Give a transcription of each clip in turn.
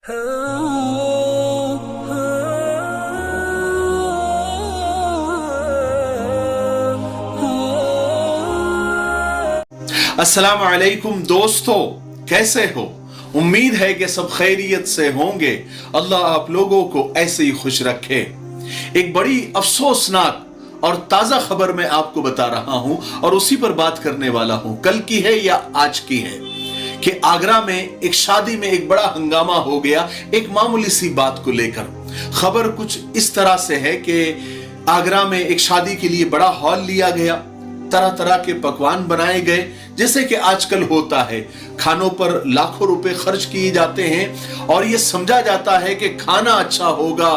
अस्सलाम वालेकुम दोस्तों, कैसे हो? उम्मीद है कि सब खैरियत से होंगे। अल्लाह आप लोगों को ऐसे ही खुश रखे। एक बड़ी अफसोसनाक और ताजा खबर मैं आपको बता रहा हूं और उसी पर बात करने वाला हूं। कल की है या आज की है कि आगरा में एक शादी में एक बड़ा हंगामा हो गया एक मामूली सी बात को लेकर। खबर कुछ इस तरह से है कि आगरा में एक शादी के लिए बड़ा हॉल लिया गया, तरह तरह के पकवान बनाए गए, जैसे कि आजकल होता है। खानों पर लाखों रुपए खर्च किए जाते हैं और यह समझा जाता है कि खाना अच्छा होगा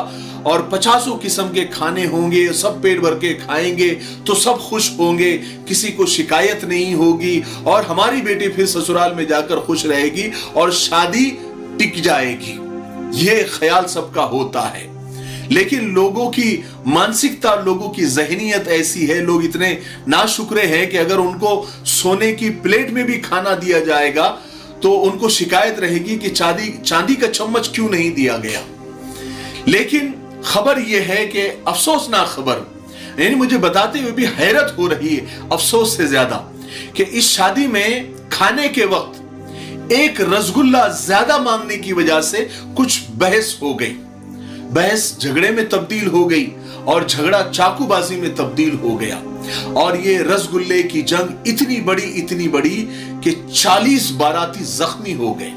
और 50 किस्म के खाने होंगे, सब पेट भर के खाएंगे तो सब खुश होंगे, किसी को शिकायत नहीं होगी और हमारी बेटी फिर ससुराल में जाकर खुश रहेगी और शादी टिक जाएगी। यह ख्याल सबका होता है, लेकिन लोगों की मानसिकता, लोगों की ज़हनियत ऐसी है, लोग इतने नाशुक्रे हैं कि अगर उनको सोने की प्लेट में भी खाना दिया जाएगा तो उनको शिकायत रहेगी कि चांदी का चम्मच क्यों नहीं दिया गया। लेकिन खबर यह है कि अफसोसनाक खबर, यानी मुझे बताते हुए भी हैरत हो रही है अफसोस से ज्यादा, कि इस शादी में खाने के वक्त एक रसगुल्ला ज्यादा मांगने की वजह से कुछ बहस हो गई। बहस झगड़े में तब्दील हो गई और झगड़ा चाकूबाजी में तब्दील हो गया और ये रसगुल्ले की जंग इतनी बड़ी कि 40 बाराती जख्मी हो गए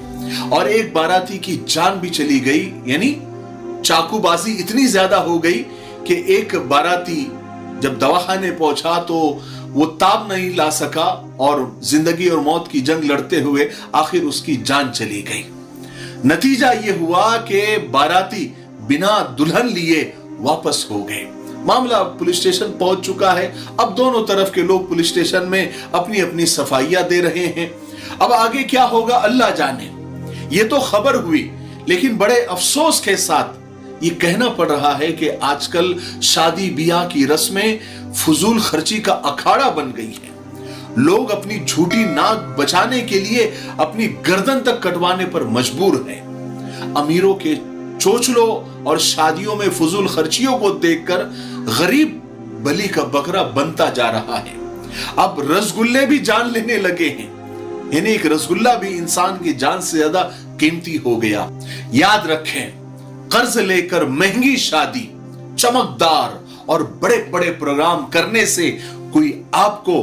और एक बाराती की जान भी चली गई। यानी चाकूबाजी इतनी ज्यादा हो गई कि एक बाराती जब दवाखाने पहुंचा तो वो ताब नहीं ला सका और जिंदगी और मौत की जंग लड़ते हुए आखिर उसकी जान चली गई। नतीजा ये हुआ कि बाराती बिना दुल्हन लिए वापस हो गए। मामला पुलिस स्टेशन पहुंच चुका है। अब दोनों तरफ के लोग पुलिस स्टेशन में अपनी अपनी सफाइयां दे रहे हैं। अब आगे क्या होगा अल्लाह जाने। ये तो खबर हुई, लेकिन बड़े अफसोस के साथ ये कहना पड़ रहा है कि आजकल शादी ब्याह की रस्में फजूल खर्ची का अखाड़ा बन गई है। लोग अपनी झूठी नाक बचाने के लिए अपनी गर्दन तक कटवाने पर मजबूर हैं। अमीरों के चोचलों और शादियों में फजूल खर्चियों को देखकर गरीब बलि का बकरा बनता जा रहा है। अब रसगुल्ले भी जान लेने लगे हैं, यानी एक रसगुल्ला भी इंसान की जान से ज्यादा कीमती हो गया। याद रखें, कर्ज लेकर महंगी शादी, चमकदार और बड़े बड़े प्रोग्राम करने से कोई आपको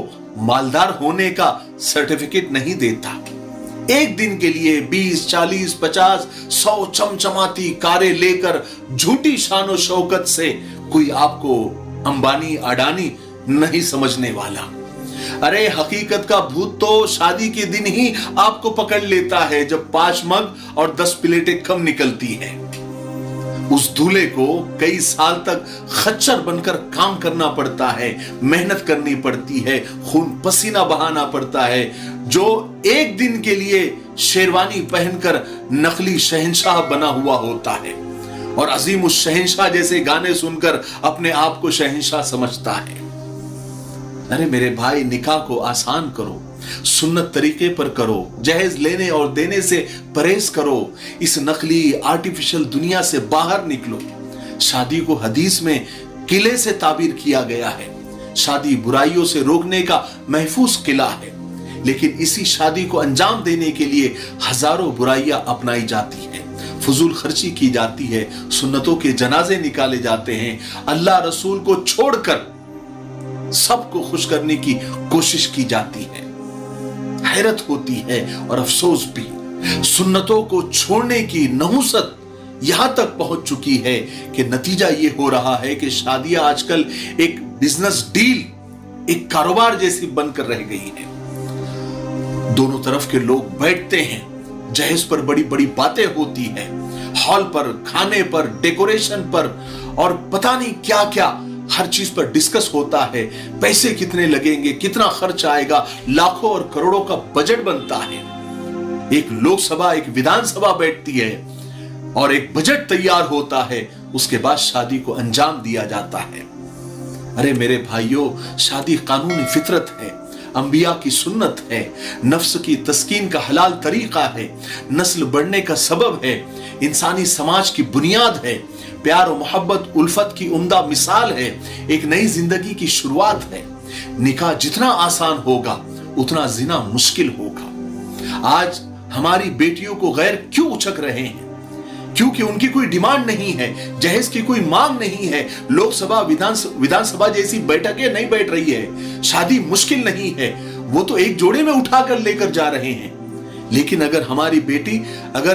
मालदार होने का सर्टिफिकेट नहीं देता। एक दिन के लिए 20, 40, 50, 100 चमचमाती कारें लेकर झूठी शान और शौकत से कोई आपको अंबानी अडानी नहीं समझने वाला। अरे हकीकत का भूत तो शादी के दिन ही आपको पकड़ लेता है, जब 5 मग और 10 प्लेटें कम निकलती है। उस दूल्हे को कई साल तक खच्चर बनकर काम करना पड़ता है, मेहनत करनी पड़ती है, खून पसीना बहाना पड़ता है, जो एक दिन के लिए शेरवानी पहनकर नकली शहंशाह बना हुआ होता है और अजीम उस शहंशाह जैसे गाने सुनकर अपने आप को शहंशाह समझता है। अरे मेरे भाई, निकाह को आसान करो, सुन्नत तरीके पर करो, जहेज लेने और देने से परहेज करो, इस नकली आर्टिफिशियल दुनिया से बाहर निकलो। शादी को हदीस में किले से ताबीर किया गया है। शादी बुराइयों से रोकने का महफूज किला है, लेकिन इसी शादी को अंजाम देने के लिए हजारों बुराइयां अपनाई जाती हैं, फजूल खर्ची की जाती है, सुन्नतों के जनाजे निकाले जाते हैं, अल्लाह रसूल को छोड़कर सबको खुश करने की कोशिश की जाती है। हैरत होती है और अफसोस भी, सुन्नतों को छोड़ने की नहुसत यहां तक पहुंच चुकी है कि नतीजा यह हो रहा है कि शादियां आजकल एक बिजनेस डील, एक कारोबार जैसी बनकर रह गई है। दोनों तरफ के लोग बैठते हैं, जहेज पर बड़ी बड़ी बातें होती है, हॉल पर, खाने पर, डेकोरेशन पर और पता नहीं क्या क्या हर चीज पर डिस्कस होता है। पैसे कितने लगेंगे, कितना खर्च आएगा, लाखों और करोड़ों का बजट बनता है। एक लोकसभा, एक विधानसभा बैठती है और एक बजट तैयार होता है, उसके बाद शादी को अंजाम दिया जाता है। अरे मेरे भाइयों, शादी कानूनी फितरत है, अंबिया की सुन्नत है, नफ्स की तस्कीन का हलाल तरीका है, नस्ल बढ़ने का सबब है। इंसानी समाज की बुनियाद है, प्यार और मोहब्बत उल्फत की उम्दा मिसाल है, एक नई जिंदगी की शुरुआत है। निकाह जितना आसान होगा उतना जिना मुश्किल होगा। आज हमारी बेटियों को गैर क्यों उचक रहे हैं? क्योंकि उनकी कोई डिमांड नहीं है, जहेज की कोई मांग नहीं है, लोकसभा विधानसभा जैसी बैठकें नहीं बैठ रही है, शादी मुश्किल नहीं है, वो तो एक जोड़े में उठाकर लेकर जा रहे हैं। लेकिन अगर हमारी बेटी अगर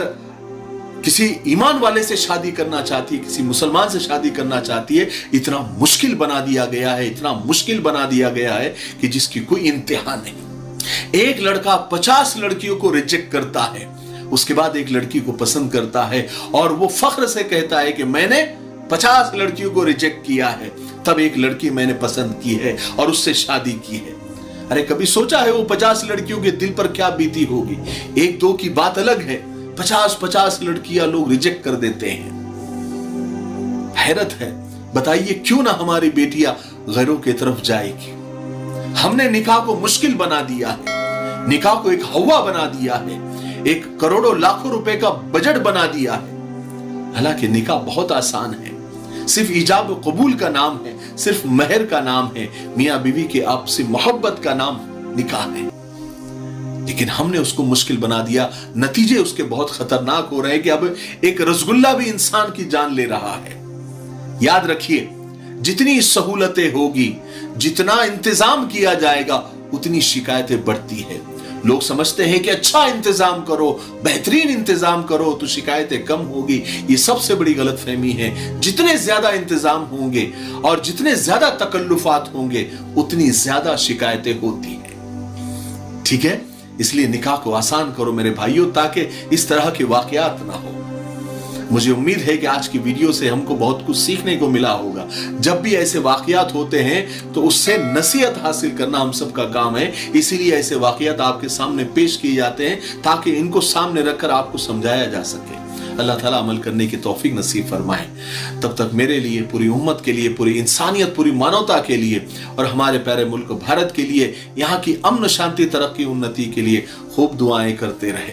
किसी ईमान वाले से शादी करना चाहती है, किसी मुसलमान से शादी करना चाहती है, इतना मुश्किल बना दिया गया है, इतना मुश्किल बना दिया गया है कि जिसकी कोई इंतहा नहीं। एक लड़का 50 लड़कियों को रिजेक्ट करता है, उसके बाद एक लड़की को पसंद करता है और वो फख्र से कहता है कि मैंने 50 लड़कियों को रिजेक्ट किया है, तब एक लड़की मैंने पसंद की है और उससे शादी की है। अरे कभी सोचा है वो 50 लड़कियों के दिल पर क्या बीती होगी? एक दो की बात अलग है, 50 लड़कियां लोग रिजेक्ट कर देते हैं। हैरत है, बताइए क्यों ना हमारी बेटियां गैरों की तरफ जाएगी? हमने निकाह को मुश्किल बना दिया है, निकाह को एक हवा बना दिया है, एक करोड़ों लाखों रुपए का बजट बना दिया है। हालांकि निकाह बहुत आसान है, सिर्फ इजाब और कबूल का नाम है, सिर्फ महर का नाम है, मियां बीवी के आपसी मोहब्बत का नाम निकाह है। लेकिन हमने उसको मुश्किल बना दिया। नतीजे उसके बहुत खतरनाक हो रहे हैं कि अब एक रसगुल्ला भी इंसान की जान ले रहा है। याद रखिए, जितनी सहूलतें होगी, जितना इंतजाम किया जाएगा, उतनी शिकायतें बढ़ती है। लोग समझते हैं कि अच्छा इंतजाम करो, बेहतरीन इंतजाम करो तो शिकायतें कम होगी। ये सबसे बड़ी गलतफहमी है। जितने ज्यादा इंतजाम होंगे और जितने ज्यादा तकल्लुफात होंगे, उतनी ज्यादा शिकायतें होती हैं। ठीक है, इसलिए निकाह को आसान करो मेरे भाइयों, ताकि इस तरह के वाकयात ना हो। मुझे उम्मीद है कि आज की वीडियो से हमको बहुत कुछ सीखने को मिला होगा। जब भी ऐसे वाकयात होते हैं तो उससे नसीहत हासिल करना हम सबका काम है। इसीलिए ऐसे वाकयात आपके सामने पेश किए जाते हैं ताकि इनको सामने रखकर आपको समझाया जा सके। अल्लाह ताला अमल करने की तौफीक नसीब फरमाए। तब तक मेरे लिए, पूरी उम्मत के लिए, पूरी इंसानियत, पूरी मानवता के लिए और हमारे प्यारे मुल्क भारत के लिए, यहाँ की अमन, शांति, तरक्की, उन्नति के लिए खूब दुआएं करते रहे।